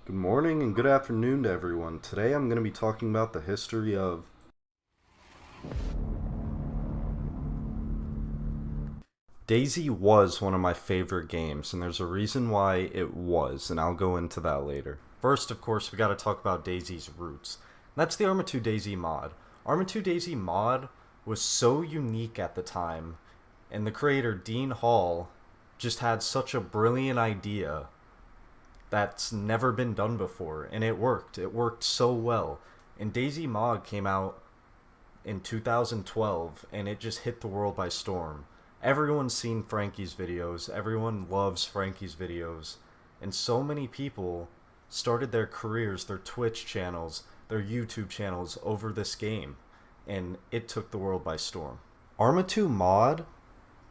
Good morning and good afternoon to everyone. Today I'm going to be talking about the history of Dayz was one of my favorite games, and there's a reason why it was, and I'll go into that later. First, of course, we gotta talk about Dayz's roots. That's the Arma 2 Dayz mod. Arma 2 Dayz mod was so unique at the time, and the creator, Dean Hall, just had such a brilliant idea that's never been done before, and it worked. It worked so well. And Dayz mod came out in 2012, and it just hit the world by storm. Everyone's seen Frankie's videos, everyone loves Frankie's videos, and so many people started their careers, their Twitch channels, their YouTube channels over this game, and it took the world by storm. Arma 2 mod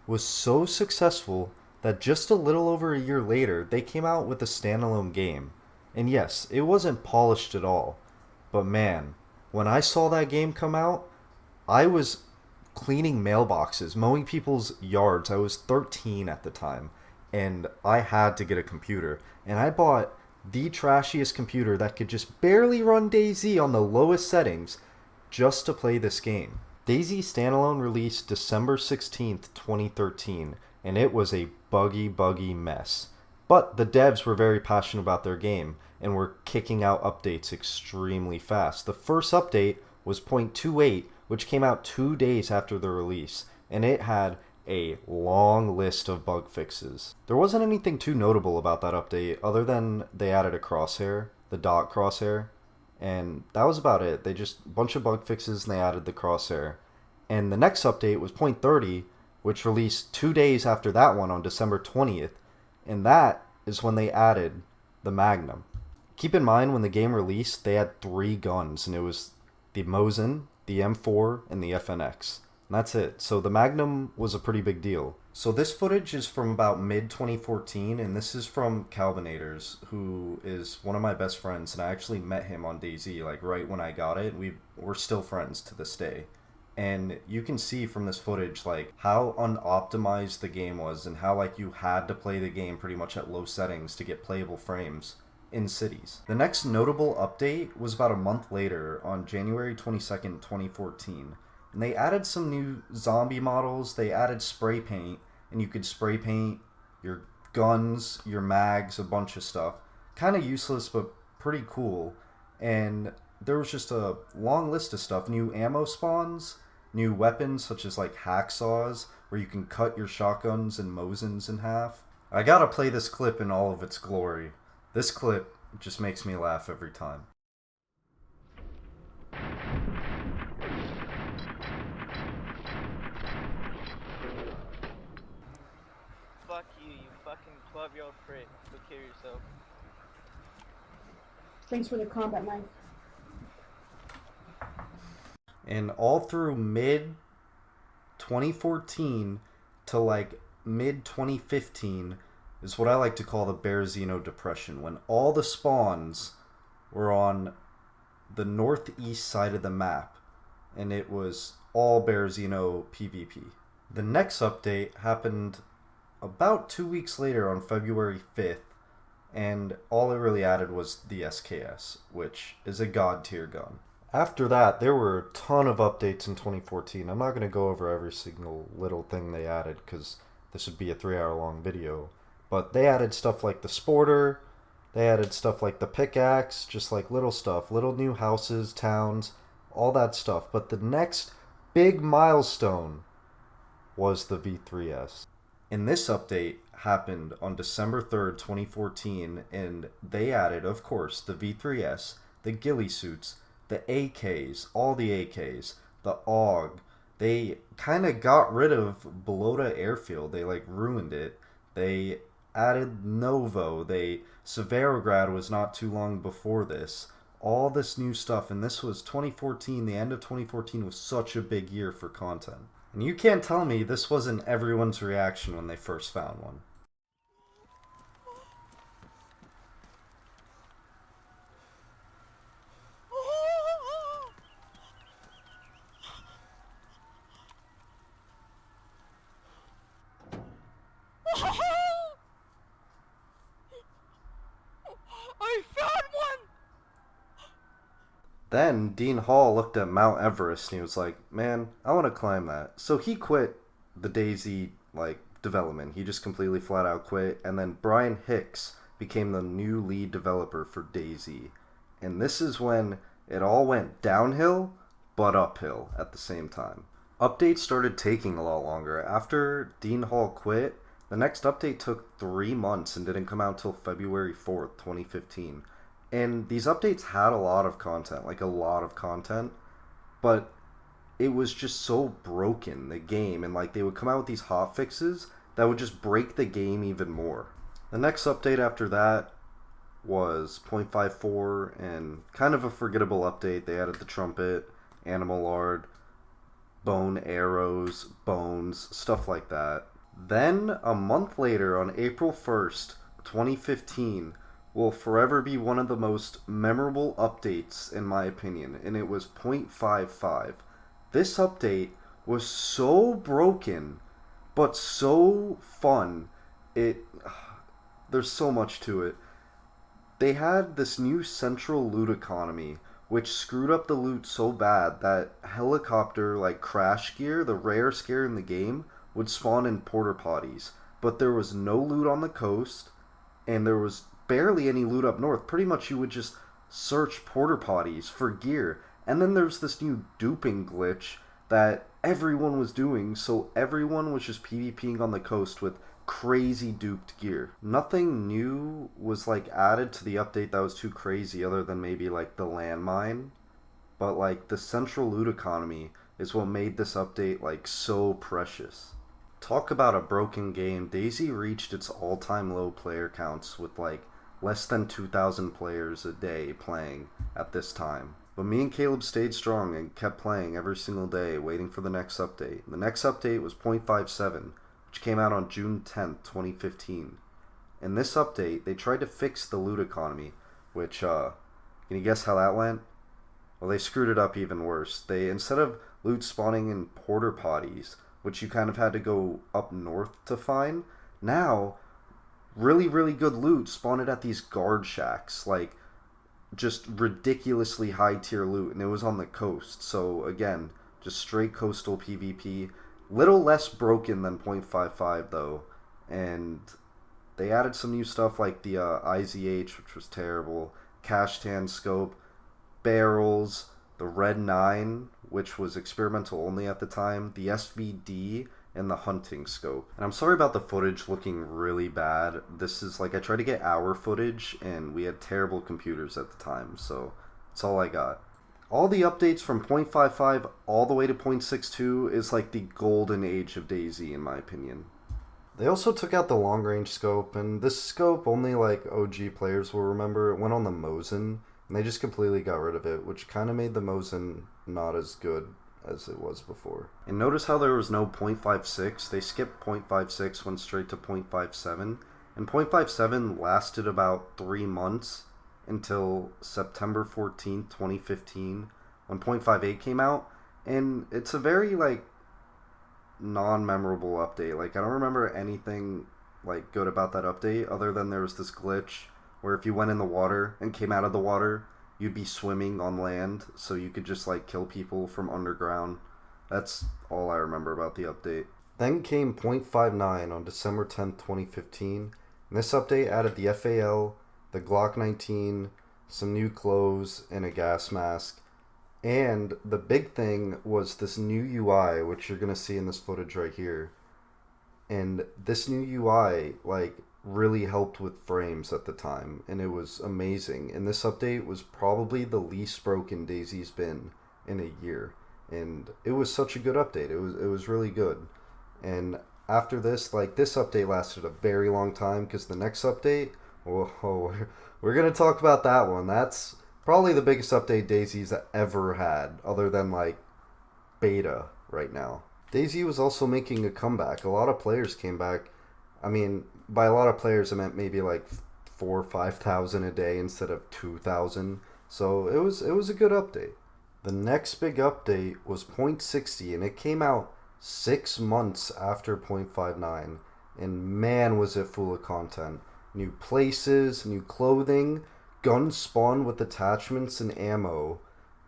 was so successful that just a little over a year later, they came out with a standalone game. And yes, it wasn't polished at all, but man, when I saw that game come out, I was cleaning mailboxes, mowing people's yards. I was 13 at the time, and I had to get a computer. And I bought the trashiest computer that could just barely run Dayz on the lowest settings just to play this game. Dayz standalone released December 16th, 2013, and it was a buggy mess. But the devs were very passionate about their game and were kicking out updates extremely fast. The first update was 0.28, which came out 2 days after the release, and it had a long list of bug fixes. There wasn't anything too notable about that update other than they added a crosshair, the dot crosshair, and that was about it. They just, a bunch of bug fixes and they added the crosshair. And the next update was 0.30, which released 2 days after that one on December 20th, and that is when they added the Magnum. Keep in mind, when the game released, they had 3 guns, and it was the Mosin, the M4, and the FNX. And that's it. So the Magnum was a pretty big deal. So this footage is from about mid-2014, and this is from Calvinators, who is one of my best friends, and I actually met him on Dayz, like right when I got it. We're still friends to this day. And you can see from this footage like how unoptimized the game was, and how like you had to play the game pretty much at low settings to get playable frames in cities. The next notable update was about a month later on January 22nd, 2014. And they added some new zombie models, they added spray paint, and you could spray paint your guns, your mags, a bunch of stuff. Kind of useless, but pretty cool. And there was just a long list of stuff. New ammo spawns, new weapons such as like hacksaws, where you can cut your shotguns and Mosins in half. I gotta play this clip in all of its glory. This clip just makes me laugh every time. Fuck you, you fucking 12-year-old prick. Go kill yourself. Thanks for the combat knife. And all through mid 2014 to like mid 2015 is what I like to call the Berezino Depression, when all the spawns were on the northeast side of the map, and it was all Berezino PvP. The next update happened about 2 weeks later on February 5th, and all it really added was the SKS, which is a god tier gun. After that, there were a ton of updates in 2014. I'm not going to go over every single little thing they added, because this would be a 3-hour long video. But they added stuff like the Sporter, they added stuff like the pickaxe, just like little stuff, little new houses, towns, all that stuff. But the next big milestone was the V3S. And this update happened on December 3rd, 2014, and they added, of course, the V3S, the ghillie suits, the AKs, all the AKs, the AUG. They kind of got rid of Balota Airfield. They like ruined it. They added Novo. Severograd was not too long before this. All this new stuff, and this was 2014. The end of 2014 was such a big year for content. And you can't tell me this wasn't everyone's reaction when they first found one. I found Then Dean Hall looked at Mount Everest and he was like, "Man, I want to climb that." So he quit the Daisy development. He just completely flat out quit, and then Brian Hicks became the new lead developer for Daisy. And this is when it all went downhill but uphill at the same time. Updates started taking a lot longer. After Dean Hall quit, the next update took 3 months and didn't come out till February 4th, 2015. And these updates had a lot of content, like a lot of content, but it was just so broken, the game, and they would come out with these hot fixes that would just break the game even more. The next update after that was 0.54, and kind of a forgettable update. They added the trumpet, animal lard, bone arrows, bones, stuff like that. Then, a month later, on April 1st, 2015, will forever be one of the most memorable updates, in my opinion, and it was 0.55. This update was so broken, but so fun. There's so much to it. They had this new central loot economy, which screwed up the loot so bad that helicopter, crash gear, the rarest gear in the game, would spawn in porta potties. But there was no loot on the coast, and there was barely any loot up north. Pretty much you would just search porta potties for gear. And then there's this new duping glitch that everyone was doing, so everyone was just PvPing on the coast with crazy duped gear. Nothing new was added to the update that was too crazy other than maybe the landmine. But the central loot economy is what made this update so precious. Talk about a broken game. Daisy reached its all-time low player counts with less than 2,000 players a day playing at this time. But me and Caleb stayed strong and kept playing every single day, waiting for the next update. The next update was 0.57, which came out on June 10th, 2015. In this update, they tried to fix the loot economy, which, can you guess how that went? Well, they screwed it up even worse. Instead of loot spawning in porta potties, which you kind of had to go up north to find, now, really, really good loot spawned at these guard shacks, just ridiculously high tier loot, and it was on the coast. So again, just straight coastal PvP. Little less broken than 0.55 though, and they added some new stuff like the IZH, which was terrible, cash tan scope, barrels, the Red 9, which was experimental only at the time, the SVD, and the hunting scope. And I'm sorry about the footage looking really bad. This is I tried to get our footage and we had terrible computers at the time, so that's all I got. All the updates from 0.55 all the way to 0.62 is the golden age of Daisy in my opinion. They also took out the long range scope, and this scope only OG players will remember. It went on the Mosin, and they just completely got rid of it, which kind of made the Mosin not as good as it was before. And notice how there was no 0.56. They skipped 0.56, went straight to 0.57. And 0.57 lasted about 3 months until September 14th, 2015, when 0.58 came out. And it's a very, non-memorable update. I don't remember anything, good about that update, other than there was this glitch where if you went in the water and came out of the water, you'd be swimming on land, so you could just kill people from underground. That's all I remember about the update. Then came 0.59 on December 10th, 2015. And this update added the FAL, the Glock 19, some new clothes, and a gas mask. And the big thing was this new UI, which you're going to see in this footage right here. And this new UI, really helped with frames at the time, and it was amazing. And this update was probably the least broken Daisy's been in a year, and it was such a good update. It was really good. And after this, this update lasted a very long time, because the next update, we're gonna talk about that one. That's probably the biggest update Daisy's ever had, other than beta right now. Daisy was also making a comeback. A lot of players came back. I mean, by a lot of players, I meant maybe 4,000 or 5,000 a day instead of 2,000. So it was a good update. The next big update was 0.60, and it came out 6 months after 0.59. And man, was it full of content. New places, new clothing, guns spawned with attachments and ammo,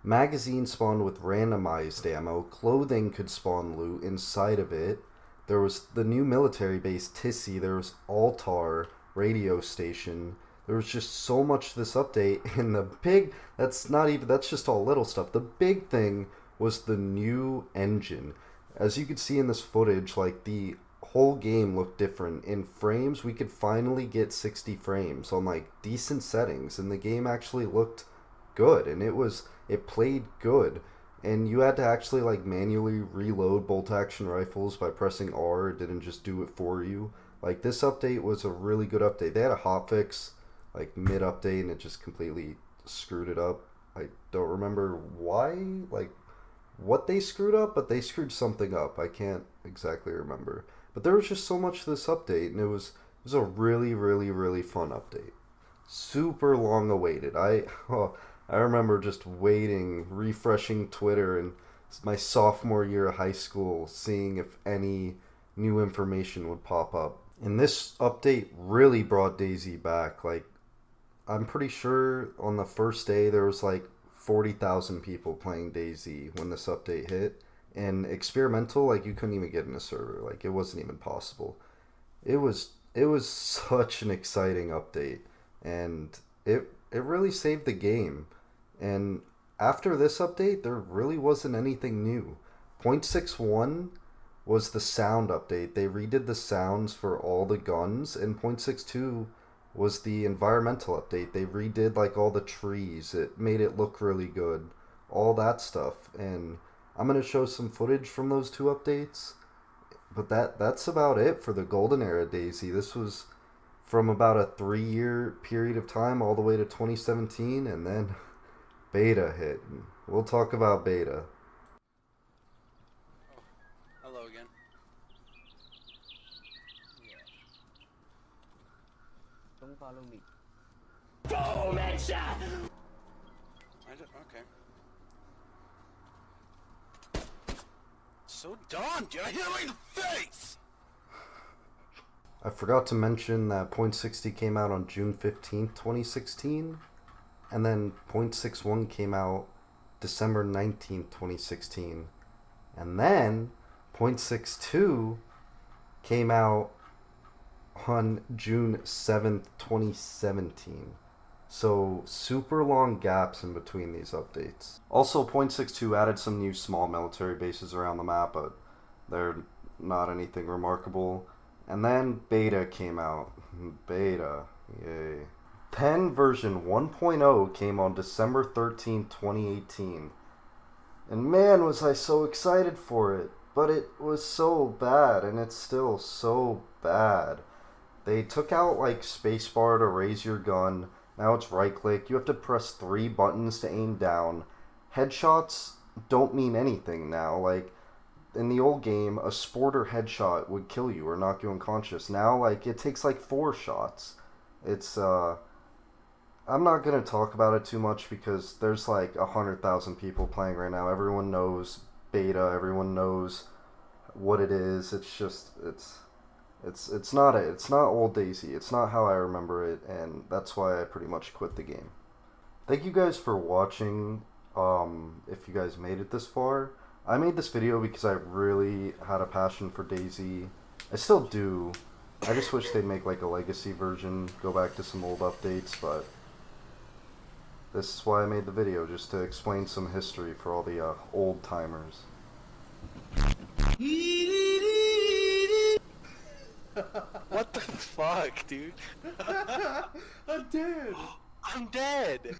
Magazines spawned with randomized ammo. Clothing could spawn loot inside of it. There was the new military base, Tissy. There was Altar radio station. There was just so much to this update. And the big, that's just all little stuff. The big thing was the new engine. As you could see in this footage, like the whole game looked different. In frames, we could finally get 60 frames on like decent settings, and the game actually looked good, and it played good. And you had to actually like manually reload bolt action rifles by pressing R. It didn't just do it for you. Like, this update was a really good update. They had a hotfix like mid update, and it just completely screwed it up. I don't remember why, like what they screwed up, but they screwed something up. I can't exactly remember. But there was just so much to this update, and it was a really, really, really fun update. Super long awaited. I remember just waiting, refreshing Twitter in my sophomore year of high school, seeing if any new information would pop up. And this update really brought Dayz back. Like, I'm pretty sure on the first day there was like 40,000 people playing Dayz when this update hit. And experimental, like, you couldn't even get in a server. Like, it wasn't even possible. It was such an exciting update, and it really saved the game. And after this update, there really wasn't anything new. 0.61 was the sound update. They redid the sounds for all the guns, and 0.62 was the environmental update. They redid like all the trees. It made it look really good. All that stuff. And I'm going to show some footage from those two updates. But that's about it for the golden era Dayz. This was from about a 3-year period of time all the way to 2017, and then beta hit. We'll talk about beta. Hello again. Don't follow me. Boom, headshot! Okay. So dumb, dude. I hit him right in the face! I forgot to mention that .60 came out on June 15th, 2016. And then .61 came out December 19th, 2016. And then .62 came out on June 7th, 2017. So super long gaps in between these updates. Also, .62 added some new small military bases around the map, but they're not anything remarkable. And then beta came out. Beta, yay. Then version 1.0 came on December 13th, 2018. And man, was I so excited for it. But it was so bad, and it's still so bad. They took out like spacebar to raise your gun. Now it's right click. You have to press 3 buttons to aim down. Headshots don't mean anything now. Like, in the old game, a sporter headshot would kill you or knock you unconscious. Now, like, it takes like 4 shots. It's I'm not gonna talk about it too much because there's like 100,000 people playing right now. Everyone knows beta. Everyone knows what it is. It's just it's not old Dayz. It's not how I remember it, and that's why I pretty much quit the game. Thank you guys for watching. If you guys made it this far, I made this video because I really had a passion for Dayz. I still do. I just wish they'd make like a legacy version, go back to some old updates, but this is why I made the video, just to explain some history for all the old timers. What the fuck, dude? I'm dead. I'm dead.